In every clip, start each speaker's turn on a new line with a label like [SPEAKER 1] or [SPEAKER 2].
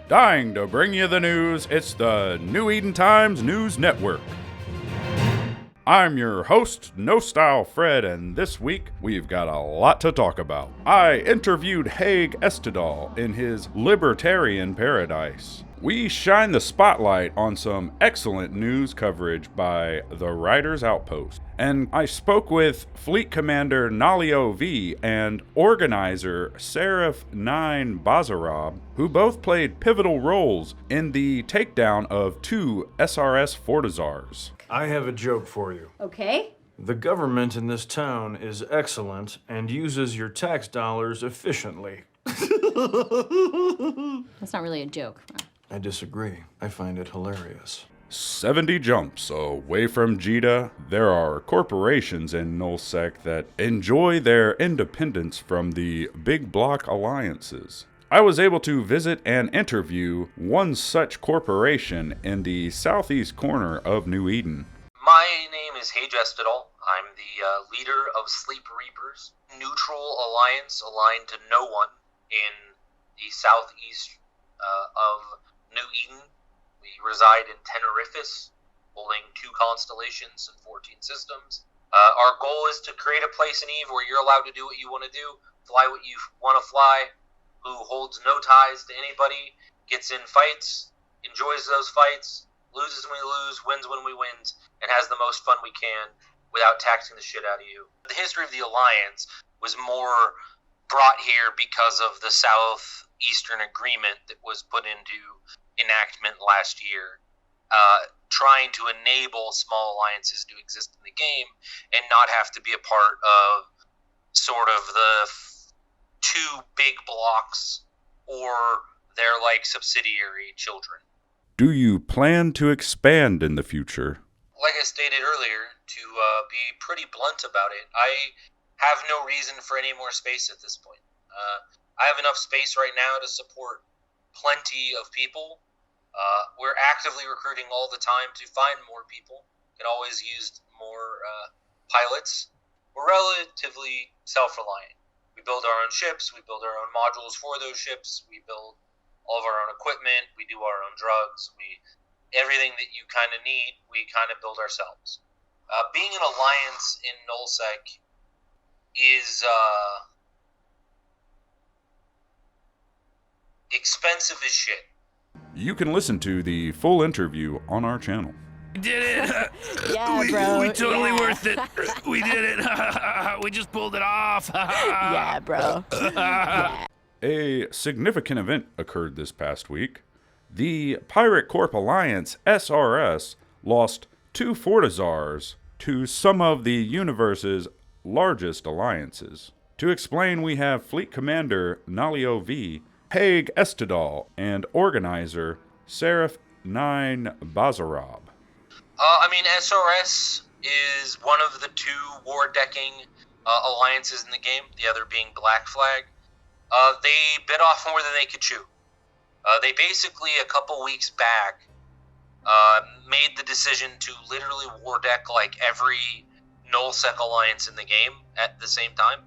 [SPEAKER 1] Dying to bring you the news, it's the New Eden Times News Network. I'm your host, No Style Fred, and this week we've got a lot to talk about. I interviewed Haig Estedal in his libertarian paradise. We shine the spotlight on some excellent news coverage by the Writers Outpost. And I spoke with Fleet Commander Nalio V and organizer Seraph 9 Bazarab, who both played pivotal roles in the takedown of 2 SRS Fortizars.
[SPEAKER 2] I have a joke for you.
[SPEAKER 3] Okay.
[SPEAKER 2] The government in this town is excellent and uses your tax dollars efficiently.
[SPEAKER 3] That's not really a joke.
[SPEAKER 2] I disagree. I find it hilarious.
[SPEAKER 1] 70 jumps away from Jita, there are corporations in Nullsec that enjoy their independence from the big block alliances. I was able to visit and interview one such corporation in the southeast corner of New Eden.
[SPEAKER 4] My name is Haig Estedal. I'm the leader of Sleep Reapers, neutral alliance aligned to no one in the southeast of New Eden. We reside in Tenerife, holding 2 constellations and 14 systems. Our goal is to create a place in Eve where you're allowed to do what you want to do, fly what you want to fly, who holds no ties to anybody, gets in fights, enjoys those fights, loses when we lose, wins when we win, and has the most fun we can without taxing the shit out of you. The history of the Alliance was more brought here because of the Southeastern Agreement that was put into enactment last year, trying to enable small alliances to exist in the game and not have to be a part of sort of the 2 big blocks or their subsidiary children.
[SPEAKER 1] Do you plan to expand in the future?
[SPEAKER 4] Like I stated earlier, to be pretty blunt about it, I have no reason for any more space at this point. I have enough space right now to support plenty of people. We're actively recruiting all the time to find more people. Can always use more pilots. We're relatively self-reliant. We build our own ships. We build our own modules for those ships. We build all of our own equipment. We do our own drugs. Everything that you kind of need, we kind of build ourselves. Being an alliance in Nullsec is expensive as shit.
[SPEAKER 1] You can listen to the full interview on our channel.
[SPEAKER 5] We did it!
[SPEAKER 3] Yeah, bro.
[SPEAKER 5] We totally
[SPEAKER 3] yeah.
[SPEAKER 5] worth it. We did it. We just pulled it off.
[SPEAKER 3] Yeah, bro. Yeah.
[SPEAKER 1] A significant event occurred this past week. The Pirate Corp Alliance, SRS, lost 2 Fortizars to some of the universe's largest alliances. To explain, we have Fleet Commander Nalio V, Haig Estedal, and organizer Seraph 9 Bazarab.
[SPEAKER 4] SRS is one of the 2 war-decking alliances in the game, the other being Black Flag. They bit off more than they could chew. They basically, a couple weeks back, made the decision to literally war deck every Nullsec alliance in the game at the same time.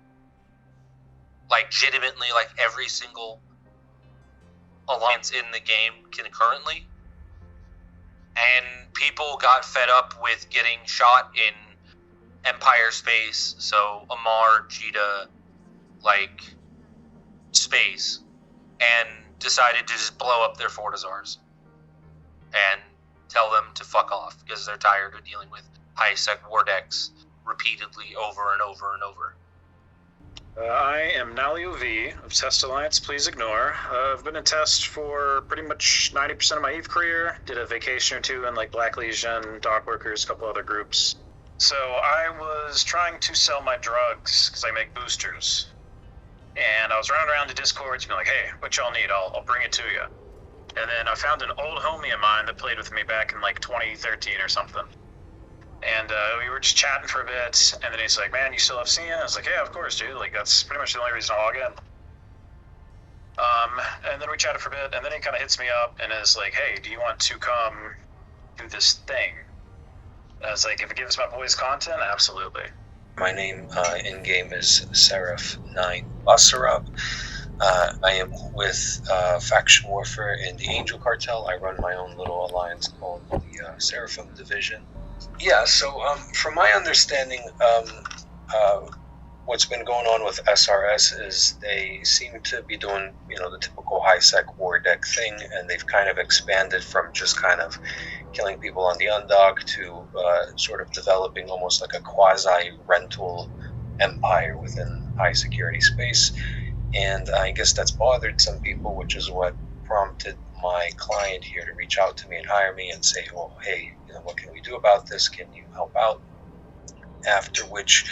[SPEAKER 4] Legitimately, every single alliance in the game concurrently. And people got fed up with getting shot in Empire space, so Amar, Jita, space, and decided to just blow up their Fortizars and tell them to fuck off because they're tired of dealing with high-sec war decks repeatedly over and over and over.
[SPEAKER 6] I am Nalio V of Test Alliance, please ignore. I've been in Test for pretty much 90% of my EVE career. Did a vacation or 2 in Black Legion, Dock Workers, a couple other groups. So I was trying to sell my drugs because I make boosters. And I was running around to Discords being like, hey, what y'all need? I'll bring it to you. And then I found an old homie of mine that played with me back in 2013 or something. And we were just chatting for a bit, and then he's like, man, you still have Cena? I was like, yeah, of course, dude. That's pretty much the only reason I log in. And then we chatted for a bit, and then he kind of hits me up and is like, hey, do you want to come do this thing? And I was like, if it gives my boys content, absolutely.
[SPEAKER 7] My name in-game is Seraph 9 Basarab. I am with Faction Warfare in the Angel Cartel. I run my own little alliance called the Seraphim Division. Yeah, so from my understanding, what's been going on with SRS is they seem to be doing, the typical high-sec war deck thing, and they've kind of expanded from just kind of killing people on the undock to sort of developing almost like a quasi-rental empire within high-security space. And I guess that's bothered some people, which is what prompted my client here to reach out to me and hire me and say, well, hey, what can we do about this? Can you help out? After which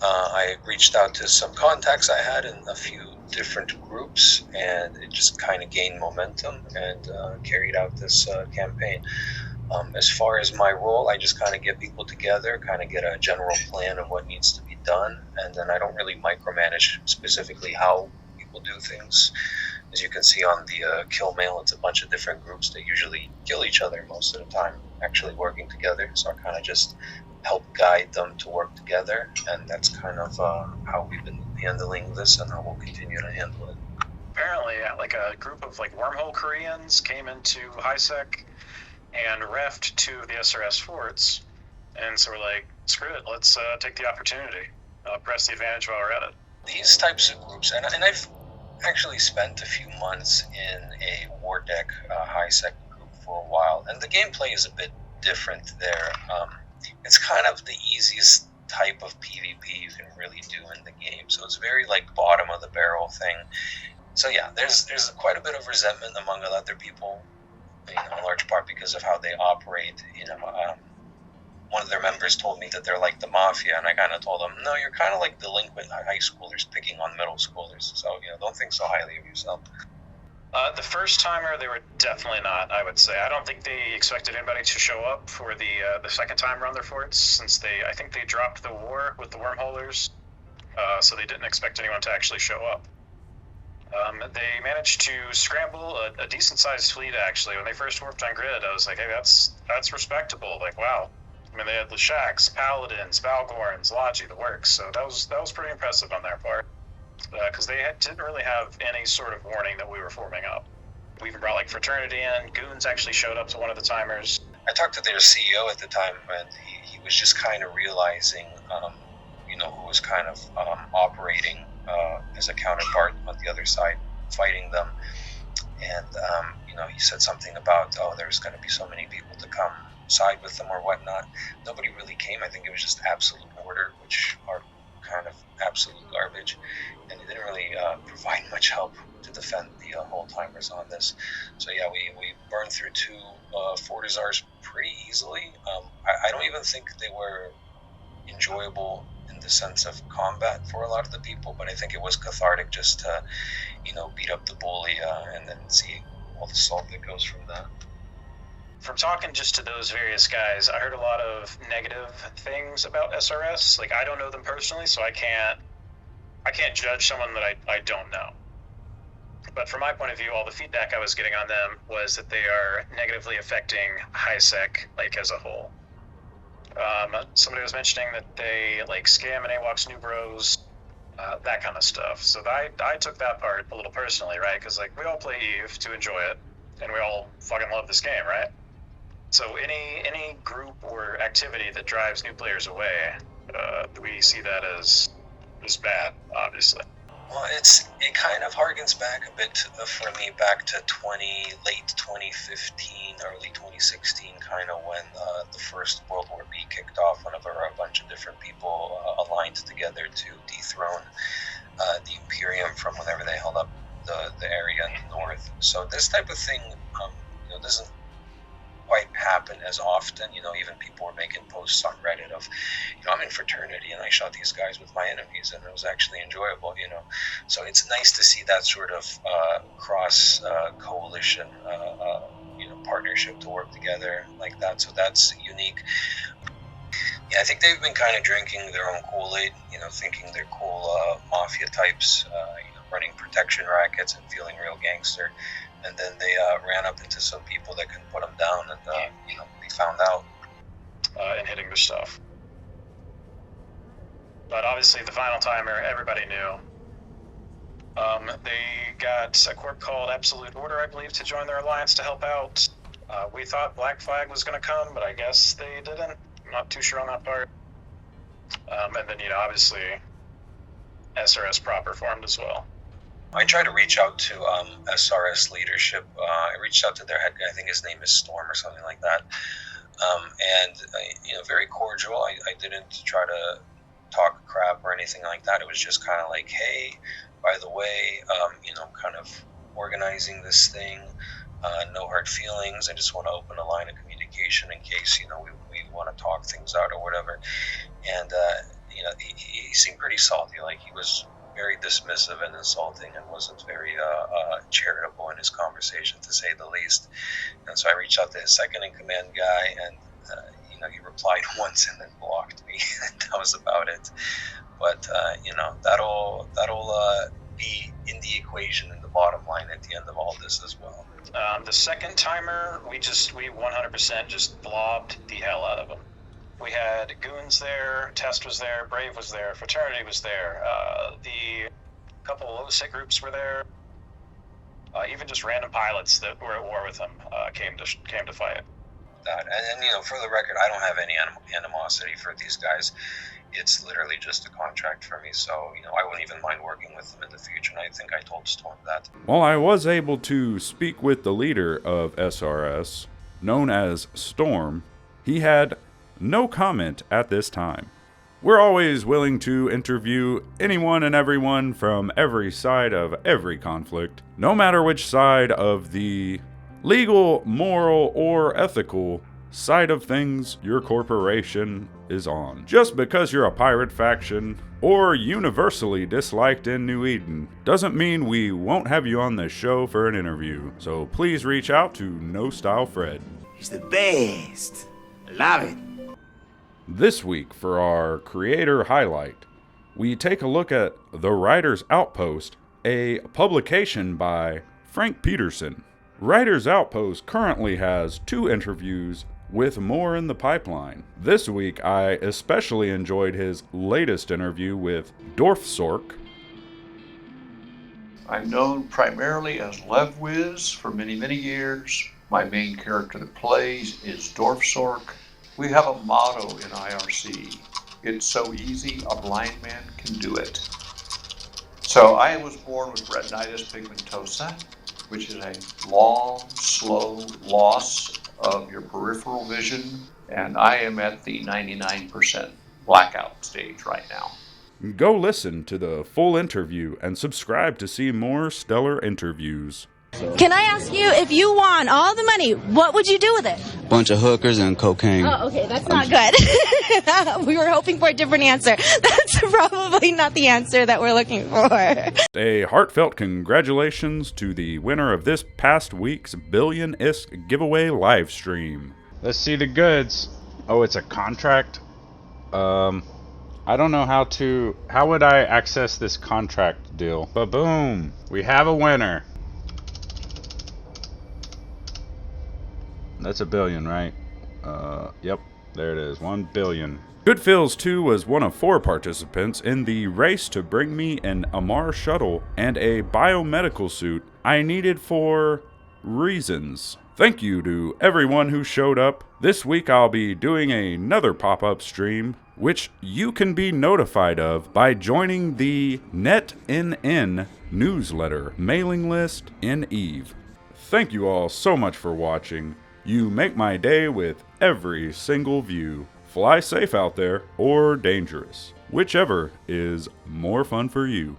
[SPEAKER 7] I reached out to some contacts I had in a few different groups, and it just kind of gained momentum and carried out this campaign. As far as my role, I just kind of get people together, kind of get a general plan of what needs to be done, and then I don't really micromanage specifically how people do things. As you can see on the kill mail, it's a bunch of different groups that usually kill each other most of the time, actually working together. So I kind of just help guide them to work together, and that's kind of how we've been handling this and how we'll continue to handle it.
[SPEAKER 6] Apparently, like a group of like wormhole Koreans came into HiSec and refed two of the SRS forts, and so we're like, screw it, let's take the opportunity, press the advantage while we're at it.
[SPEAKER 7] These types of groups, and I've actually spent a few months in a war deck HiSec group for a while, and the gameplay is a bit different there. It's kind of the easiest type of PvP you can really do in the game, so it's very like bottom of the barrel thing. So yeah, there's quite a bit of resentment among other people, in large part because of how they operate. One of their members told me that they're like the mafia, and I kind of told them, no, you're kind of like delinquent high schoolers picking on middle schoolers, so don't think so highly of yourself.
[SPEAKER 6] The first timer, they were definitely not, I would say. I don't think they expected anybody to show up for the second time around their forts, since I think they dropped the war with the wormholers, so they didn't expect anyone to actually show up. They managed to scramble a decent-sized fleet, actually. When they first warped on grid, I was like, hey, that's respectable. Like, wow. I mean, they had the Shacks, Paladins, Valgorns, Logi, the works, so that was pretty impressive on their part. Because they didn't really have any sort of warning that we were forming up. We even brought like Fraternity in. Goons actually showed up to one of the timers.
[SPEAKER 7] I talked to their CEO at the time, and he was just kind of realizing, who was kind of operating as a counterpart on the other side, fighting them. And, he said something about, there's going to be so many people to come side with them or whatnot. Nobody really came. I think it was just absolute order, which are kind of absolute garbage, and it didn't really provide much help to defend the whole timers on this. So yeah, we burned through two Fortizars pretty easily. I don't even think they were enjoyable in the sense of combat for a lot of the people, but I think it was cathartic just to beat up the bully and then see all the salt that goes from that.
[SPEAKER 6] From talking just to those various guys, I heard a lot of negative things about SRS. Like, I don't know them personally, so I can't judge someone that I don't know. But from my point of view, all the feedback I was getting on them was that they are negatively affecting HiSec, like, as a whole. Somebody was mentioning that they, like, scam and AWOX new bros, that kind of stuff. So I took that part a little personally, right? Because, like, we all play EVE to enjoy it, and we all fucking love this game, right? So any group or activity that drives new players away, we see that as bad, obviously.
[SPEAKER 7] Well, it kind of harkens back a bit for me back to late 2015, early 2016, kind of when the first World War B kicked off. Whenever a bunch of different people aligned together to dethrone the Imperium from whenever they held up the area in the north. So this type of thing, doesn't quite happen as often. Even people were making posts on Reddit of, I'm in fraternity and I shot these guys with my enemies and it was actually enjoyable, So it's nice to see that sort of cross coalition, partnership to work together like that. So that's unique. Yeah, I think they've been kind of drinking their own Kool-Aid, thinking they're cool mafia types, running protection rackets and feeling real gangster. And then they ran up into some people that couldn't put them down, and they found out.
[SPEAKER 6] And hitting their stuff. But obviously, the final timer, everybody knew. They got a corp called Absolute Order, I believe, to join their alliance to help out. We thought Black Flag was going to come, but I guess they didn't. I'm not too sure on that part. And then, obviously, SRS proper formed as well.
[SPEAKER 7] I tried to reach out to SRS leadership. I reached out to their head guy. I think his name is Storm or something like that. Very cordial. I didn't try to talk crap or anything like that. It was just kind of like, hey, by the way, kind of organizing this thing. No hard feelings. I just want to open a line of communication in case we want to talk things out or whatever. And he seemed pretty salty. Like, he was very dismissive and insulting, and wasn't very charitable in his conversation, to say the least. And so I reached out to his second in command guy, and he replied once and then blocked me. That was about it. But that'll be in the equation in the bottom line at the end of all this as well.
[SPEAKER 6] The second timer, we 100% just blobbed the hell out of them. We had Goons there, Test was there, Brave was there, Fraternity was there, the couple of low-sit groups were there, even just random pilots that were at war with them came to fight.
[SPEAKER 7] That and for the record, I don't have any animosity for these guys. It's literally just a contract for me, so I wouldn't even mind working with them in the future, and I think I told Storm that.
[SPEAKER 1] While I was able to speak with the leader of SRS, known as Storm, he had no comment at this time. We're always willing to interview anyone and everyone from every side of every conflict, no matter which side of the legal, moral, or ethical side of things your corporation is on. Just because you're a pirate faction or universally disliked in New Eden doesn't mean we won't have you on this show for an interview. So please reach out to No Style Fred.
[SPEAKER 8] He's the best. Love it.
[SPEAKER 1] This week, for our creator highlight, we take a look at The Writer's Outpost, a publication by Frank Peterson. Writer's Outpost currently has 2 interviews, with more in the pipeline. This week, I especially enjoyed his latest interview with Dorfsork.
[SPEAKER 9] I'm known primarily as Levwiz for many, many years. My main character that plays is Dorfsork. We have a motto in IRC. It's so easy, a blind man can do it. So I was born with retinitis pigmentosa, which is a long, slow loss of your peripheral vision, and I am at the 99% blackout stage right now.
[SPEAKER 1] Go listen to the full interview and subscribe to see more stellar interviews.
[SPEAKER 10] Can I ask you, if you won all the money, what would you do with it?
[SPEAKER 11] Bunch of hookers and cocaine.
[SPEAKER 10] Oh, okay, that's not good. We were hoping for a different answer. That's probably not the answer that we're looking for.
[SPEAKER 1] A heartfelt congratulations to the winner of this past week's Billion ISK giveaway live stream.
[SPEAKER 12] Let's see the goods. Oh, it's a contract? I don't know how would I access this contract deal? Ba-boom! We have a winner. That's $1 billion, right? Yep, there it is, 1 billion.
[SPEAKER 1] Goodfills 2 was one of 4 participants in the race to bring me an Amar shuttle and a biomedical suit I needed for reasons. Thank you to everyone who showed up. This week I'll be doing another pop-up stream, which you can be notified of by joining the NETNN newsletter mailing list in Eve. Thank you all so much for watching. You make my day with every single view. Fly safe out there, or dangerous, whichever is more fun for you.